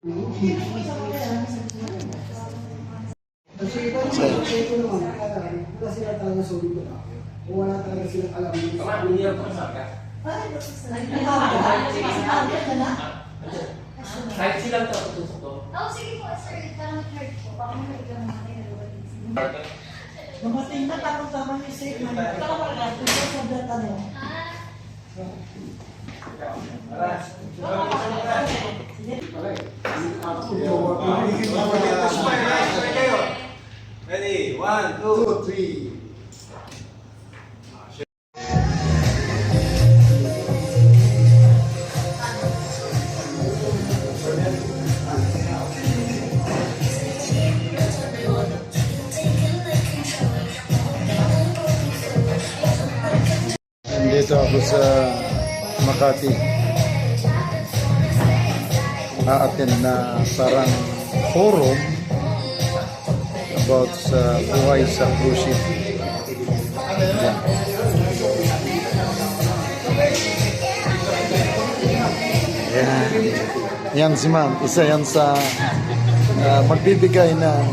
Kasi talaga sulit ko na. Kung wala talaga silang alam. Hindi ako masaka. Kahit silang taputusok ko. Oh, sige po, sir. Tamang heard po. Baka may lang natin. Dumating na tamang yung statement. Ito ka pala, ito sa data mo. Ready? 1, 2, 3. Nandito ako sa Makati. Na-attend na parang forum about sa buhay sa cruise ship. Yan. Yan. Yan si ma'am. Isa yan sa magbibigay ng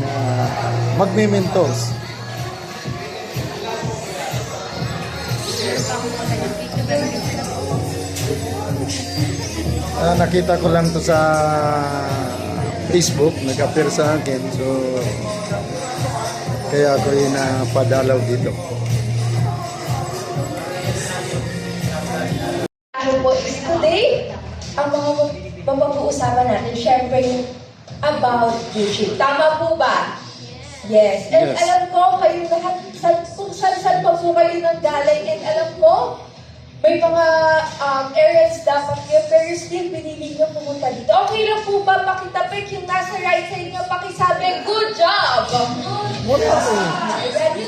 magme-mentors. Nakita ko lang to sa Facebook, nag-appear sa akin, so kaya ako padalaw dito. Ano po is today, ang mga mapag-uusapan natin, syempre yung about YouTube. Tama po ba? Yes. And Yes. alam ko, kayo lahat, kung saan pa po kayo nanggaling, and alam ko, may mga areas dapat yun, pero still pinili nyo pumunta dito. Okay lang po ba pakitapik yung nasa right side nyo, pakisabi, good job! Yung nasa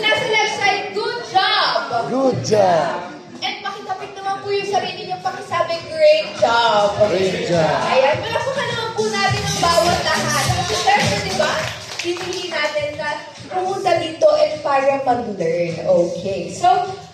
left side, good job! Good job! And pakitapik naman po yung sarili nyo, pakisabi, great job! Great job! Ayan, malakuhan naman po natin ang bawat lahat. Kasi syempre, di ba, pinili natin na pumunta dito and para mag-learn. Okay, so,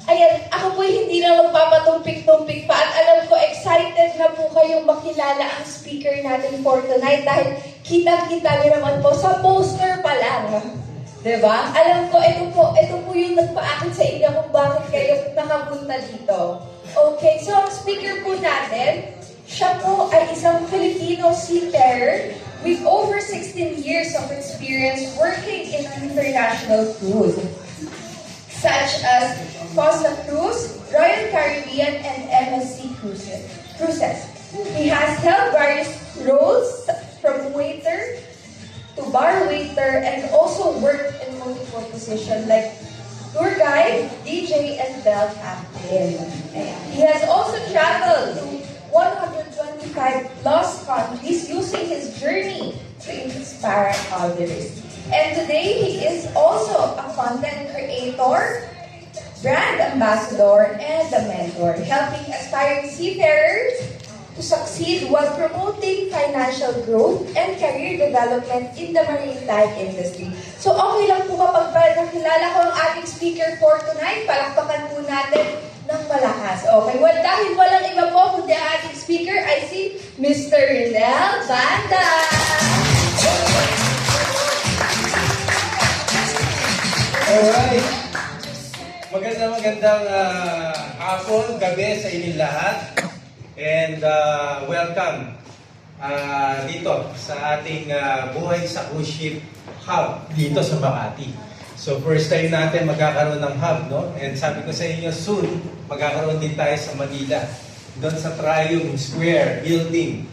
ayan, ako po hindi na magpapatumpik-tumpik pa at alam ko excited na po kayong makilala ang speaker natin for tonight dahil kita-kita niyo naman po sa poster pa lang. Diba? Alam ko, ito po yung nagpaakit sa inyo kung bakit kayo nakapunta dito. Okay, so ang speaker po natin, siya po ay isang Filipino seafarer with over 16 years of experience working in an international cruise, such as Costa Cruise, Royal Caribbean, and MSC Cruises. He has held various roles from waiter to bar waiter and also worked in multiple positions like tour guide, DJ, and bell captain. He has also traveled to 125 plus countries using his journey to inspire others. And today, he is also a content creator, brand ambassador, and a mentor, helping aspiring seafarers to succeed while promoting financial growth and career development in the maritime industry. So okay lang po kapag nakilala ko ang ating speaker for tonight, palakpakan po natin ng malakas. Okay, well dahil walang iba po kundi ang ating speaker, I see Mr. Rinel Banda! Alright. Magandang hapon, gabi sa inyong lahat. And welcome dito sa ating Buhay sa Cruise Ship Hub dito sa Makati. So first time natin magkakaroon ng hub, no? And sabi ko sa inyo, soon magkakaroon din tayo sa Manila. Doon sa Triumph Square building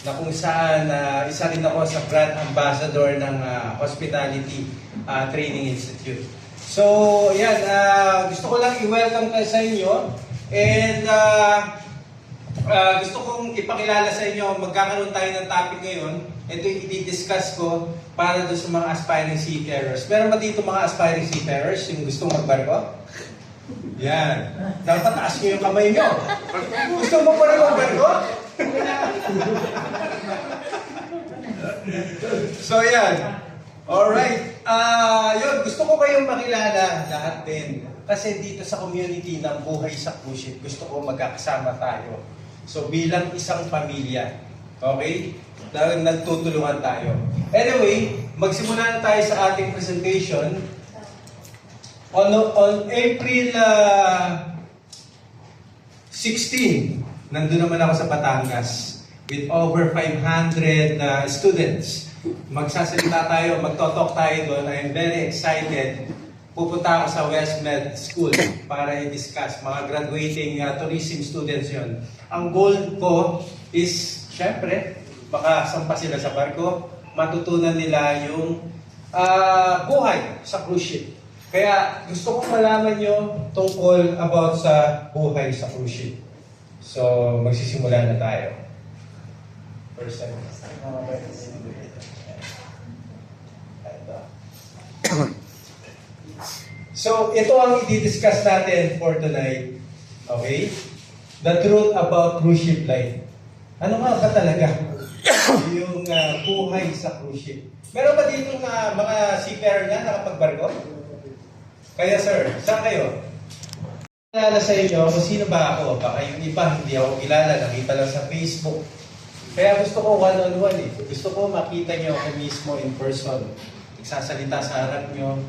na kung saan isa rin ako sa brand ambassador ng Hospitality Training Institute. So, yan, gusto ko lang i-welcome kayo sa inyo and gusto kong ipakilala sa inyo, magkakaroon tayo ng topic ngayon. Ito yung i-discuss ko para doon sa mga aspiring seafarers. Meron ba dito mga aspiring seafarers yung gustong magbarko? Yan. Dapat taas nyo yung kamay nyo. Gusto mo pa rin magbarko? So, yan. Alright. Yun, gusto ko kayong makilala lahat din. Kasi dito sa community ng Buhay sa Cruise Ship, gusto ko magkakasama tayo. So bilang isang pamilya, Okay? Dahil nagtutulungan tayo. Anyway, magsimula na tayo sa ating presentation. On April 16, nandun naman ako sa Batangas with over 500 students. Magsasalita tayo, magtotalk tayo doon. I am very excited. Pupunta ako sa Westmed School para i-discuss mga graduating tourism students yon. Ang goal ko is, syempre, makasampa sila sa barko, matutunan nila yung buhay sa cruise ship. Kaya gusto kong malaman nyo tungkol about sa buhay sa cruise ship. So, magsisimula na tayo. First time. So, ito ang i-discuss natin for tonight. Okay? The truth about cruise ship life. Ano nga ba talaga yung buhay sa cruise ship? Meron ba dito mga seafarer na nakapagbarko? Kaya sir, saan kayo? Kilala sa inyo kung sino ba ako. Baka yung iba hindi ako kilala, nakita lang sa Facebook. Kaya gusto ko one-on-one eh. Gusto ko makita nyo ako mismo in person. Nagsasalita sa harap nyo.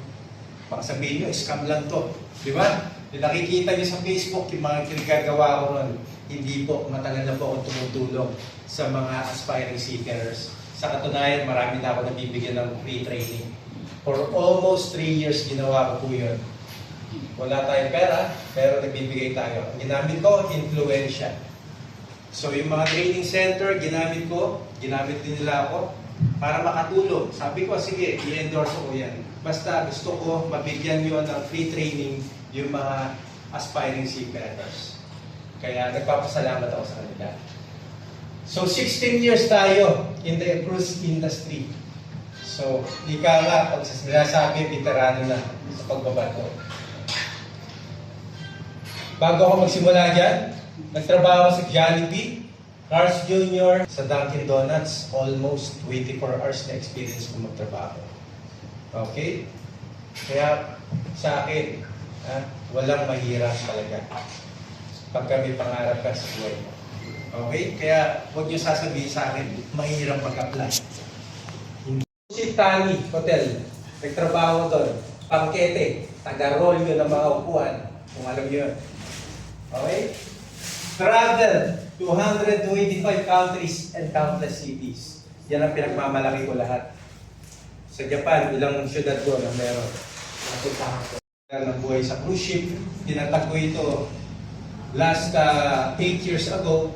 Baka sabihin nyo, scam lang to. Di ba? Yung nakikita nyo sa Facebook, yung mga kinagagawa ko ron, hindi po, matagal na po akong tumutulong sa mga aspiring seafarers. Sa katunayan, marami na ako nabibigyan ng free training. For almost 3 years, ginawa ko po yun. Wala tayong pera, pero nagbibigay tayo. Ang ginamit ko, influensya. So yung mga training center, ginamit din nila ako para makatulong. Sabi ko, sige, i-endorse ko yan. Basta gusto ko mabigyan nyo ng free training yung mga aspiring seafarers. Kaya nagpapasalamat ako sa kanila. So 16 years tayo in the cruise industry. So, ika nga, pag sinasabi, veterano na sa pagbabato. Bago ako magsimula dyan, nagtrabaho sa Jollibee, Cars Jr., sa Dunkin Donuts, almost 24 hours na experience ko magtrabaho. Okay? Kaya sa akin, walang mahirap talaga pagka may pangarap ka sa buhay mo. Okay? Kaya huwag niyo sasabihin sa akin, mahirap mag-apply. Si Tani Hotel, nagtrabaho doon, pangkete, taga-roll yun ng mga upuan, kung alam yun. Okay? Travel to 125 countries and countless cities. Yan ang pinagmamalaki ko lahat. Sa Japan, ilang syudad ko na meron. Napuntahan ko. Ng buhay sa cruise ship, tinatag ko ito last 8 years ago.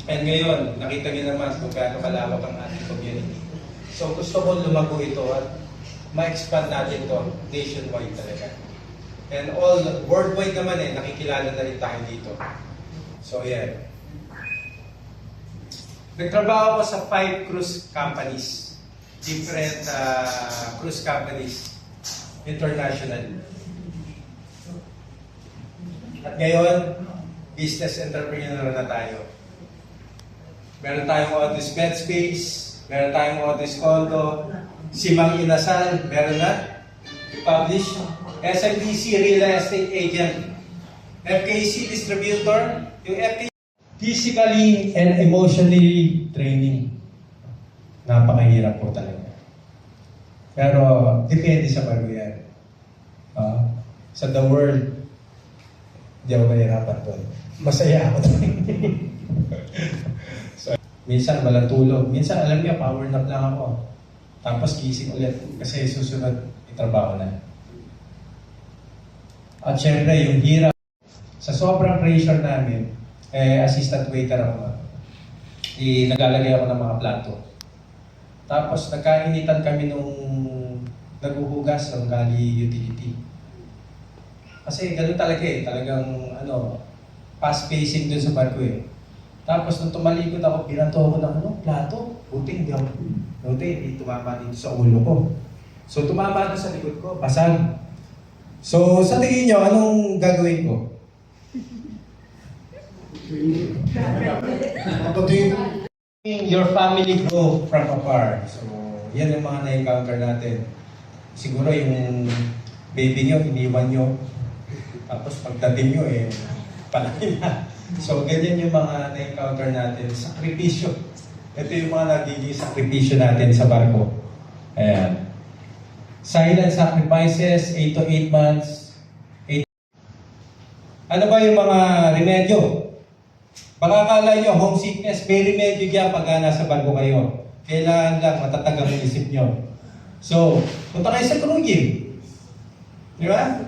And ngayon, nakita niyo naman kung gaano kalawak ang ating community. So gusto ko lumago ito at ma-expand natin ito nationwide talaga. And all, worldwide naman nakikilala na rin tayo dito. So yeah. Nagtrabaho ko sa 5 cruise companies. Different cruise companies. International. At ngayon, business entrepreneur na tayo. Meron tayong Otis Bed Space, meron tayong Otis Condo, si Mang Inasal, meron na, publish, SMDC Real Estate Agent, FKC Distributor, yung FKC physically and emotionally training. Napakahirap po talaga. Pero depende sa bago yan. Sa the world, hindi ako mahirapan doon. Masaya ako doon. So, minsan walang tulog. Minsan alam niya, power nap lang ako. Tapos gising ulit kasi susunod itrabaho na. At syempre, yung hirap. Sa sobrang pressure namin, assistant waiter ako. Naglalagay ako ng mga plato. Tapos nagkainitan kami nung naghuhugas ng gali utility. Kasi gano'n talaga talagang fast-pacing dun sa barko Tapos nung tumalikod ako, binato ako ng plato. Buti hindi tumama dito sa ulo ko. So tumama doon sa likod ko, basag. So sa tingin nyo, anong gagawin ko? Your family grow from afar. So yan yung mga na-encounter natin. Siguro yung baby nyo, iniwan nyo. Tapos pagdating nyo, palaki na. So ganyan yung mga na-encounter natin. Sakripisyo Ito yung mga nagiging sakripisyo natin sa barko. Ayan. Silent sacrifices, 8 to 8 months. Ano ba yung mga remedyo? Baka akala nyo, homesickness, may remedyo yan pag nasa barko kayo. Kailangan lang matatag ang isip nyo. So, punta kayo sa crew gym. Di ba?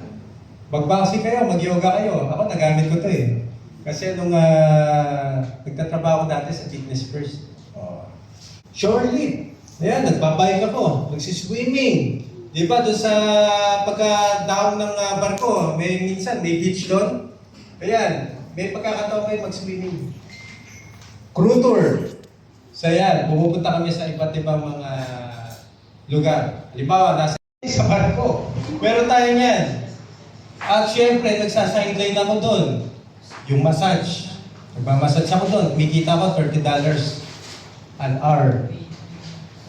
Magbasi kayo, mag-yoga kayo. Ako, nagamit ko to eh. Kasi nung nagtatrabaho ko dati sa Fitness First. Shore leave. Ayan, nagbabike ako. Nagsiswimming. Di ba, doon sa pagka-down ng barko, minsan may beach doon. Ayan, may pagkakataon kayo mag-swimming. Crew tour. So ayan, pumupunta kami sa iba't ibang mga lugar. Halimbawa, nasa sa barko. Meron tayo niyan. At syempre, nagsasideline ako doon. Yung massage. Nagmamassage ako doon. Kumikita ko $30 an hour.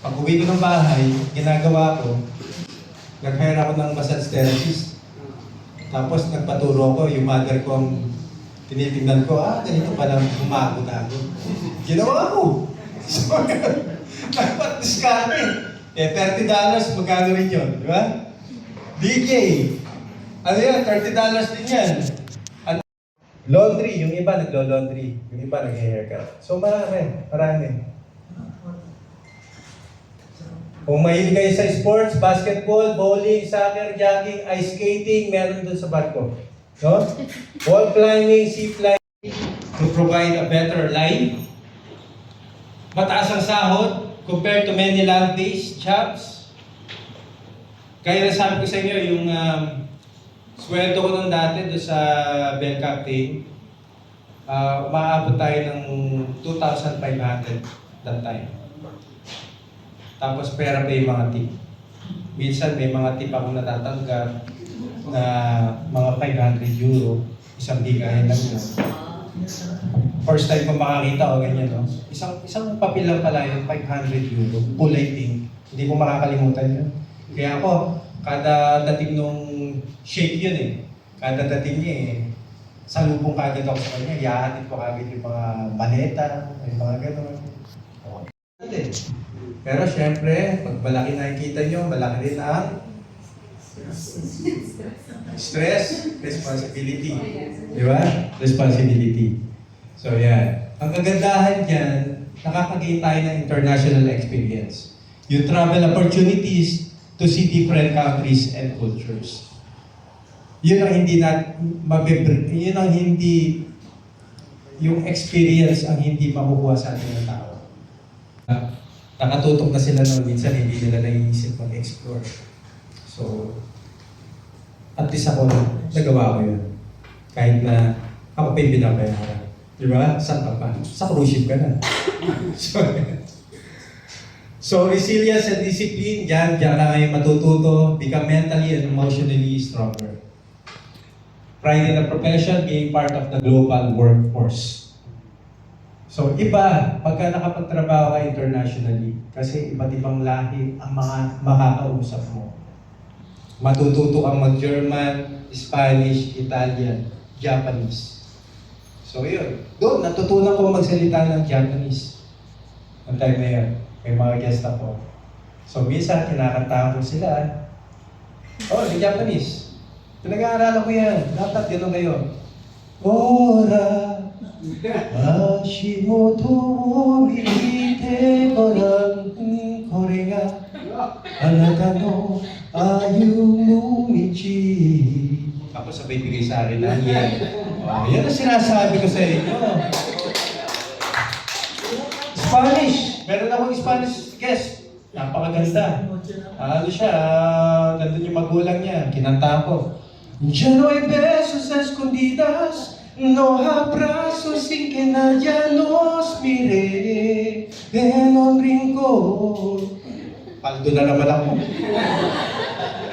Pag uwi ko ng bahay, ginagawa ko, nag-hire ako ng massage therapist. Tapos nagpaturo ko, yung mother ko ang tinitingnan ko, ganito pala umagod ako. Ginawa ko. So, dapat discount $30, magkano rin yun, di ba? DJ, ano yan, $30 din yan. Ano? Laundry, yung iba naglo-laundry, yung iba nag-haircut. So marami. Kung mahilig kayo sa sports, basketball, bowling, soccer, jogging, ice skating, meron dun sa barko. No? Wall climbing, zip lining, to provide a better life. Mataas ang sahod compared to many land-based jobs. Kaya nasabi ko sa inyo, yung sweldo ko nung dati doon sa Bell Captain, umaabot tayo ng 2,500 that time. Tapos pera pa yung mga tip. Minsan may mga tip ako natatanggap na mga €500, isang bigayan lang yun. First time ko makakita o ganyan, no? Isang papel lang pala yun, €500, kulay pink. Hindi ko makakalimutan yun. Kaya ako, kada dating nung shake yun eh. Kada dating niya eh, salubong kagad ako sa kanya, yahatid ko kagad yung mga maleta, yung mga gano'n. Pero syempre, pag malaki nakikita nyo, malaki rin ang stress, responsibility. Di ba? Responsibility. So yan. Ang kagandahan dyan, nakakagain tayo ng international experience. Yung travel opportunities to see different countries and cultures. Yun ang hindi yung experience ang hindi makukuha sa ating ng tao. Nakatutok na sila noon, minsan hindi nila naiisip mag-explore. So, at least ako, nagawa ko yun. Kahit na ako pa yung binabayaran. Di ba? Saan ka pa? Sa cruise ship ka na. So, resilience and discipline, diyan na kayo matututo, become mentally and emotionally stronger. Pride in the profession, being part of the global workforce. So, iba, pagka nakapagtrabaho ka internationally, kasi iba't ibang lahi ang mga makakausap mo. Matututo kang mag-German, Spanish, Italian, Japanese. So, yun. Doon, natutunan ko magsalita ng Japanese. Ang time na yun. May mga guest ako. So, minsan, kinakantahan ko sila. Yung Japanese. Pinag-aaralan ko yan. Dapat gano'n kayo. Ora, Ashimoto mo mite ko lang, kore ga anata no ayumumichi. Tapos sabay bigay sa akin na yan. Yan ang sinasabi ko sa inyo. Spanish. Meron akong Spanish guest. Napakaganda. Ano siya, nandun yung magulang niya. Kinanta ko. Ya no hay besos a escondidas, no abrazos sin que nadie nos mire en un rincón. Paldo na naman ako.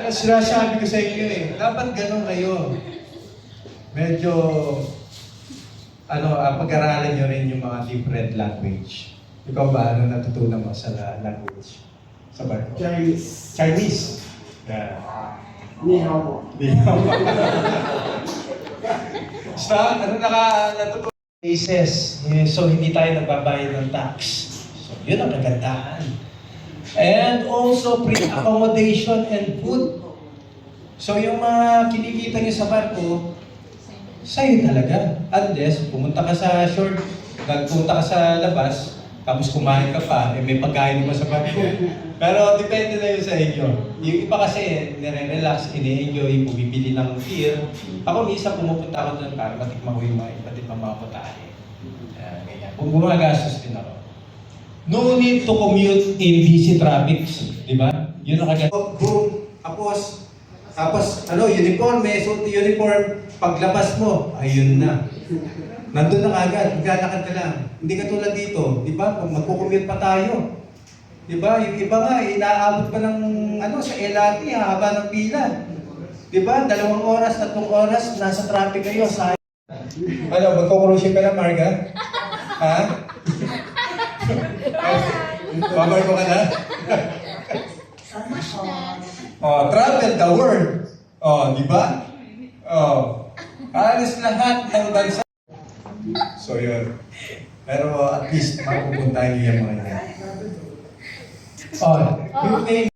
Sinasabi ko sa inyo eh, dapat ganun kayo. Medyo, pag-aralan nyo rin yung mga different language. Ikaw ba, ano natutunan mo sa language? Sa barko? Chinese. Chinese? Yeah. Ni hao po. Basta, natutunan? Cases. So, hindi tayo nagbabayad ng tax. So, So, yun ang kagandahan. And also, free accommodation and food. So, yung mga kinikita nyo sa barko, sa'yo talaga. Unless, pumunta ka sa shore, nagpunta ka sa labas, tapos kumain ka pa, may pagkain mo sa barko. Pero depende na yun sa inyo. Yung iba kasi, nire-relax, ini-enjoy, bumibili ng beer. Ako minsan pumupunta ako doon para matikman ko yung mga iba't ibang mga putahe. Ganyan. Kung gumagastos din ako. No need to commute in busy traffics. Di ba? Yun ang kaganda. Boom. Tapos, uniform, may suit uniform. Paglabas mo, ayun na. Nandun na agad, maglalakad ka lang. Hindi ka tulad dito, di ba? Magkukumute pa tayo. Di ba? Yung iba nga, inaabot pa ng sa LRT, haba ng pila. Di ba? 2 oras, 3 oras, nasa traffic kayo. Magkukurusyon ka na, Marga? Ha? Babar ko ka na? Travel the world. Di ba? Alis lahat ng bansa. So yun. Pero at least mapupuntahan niyo yung mga yan. Yung name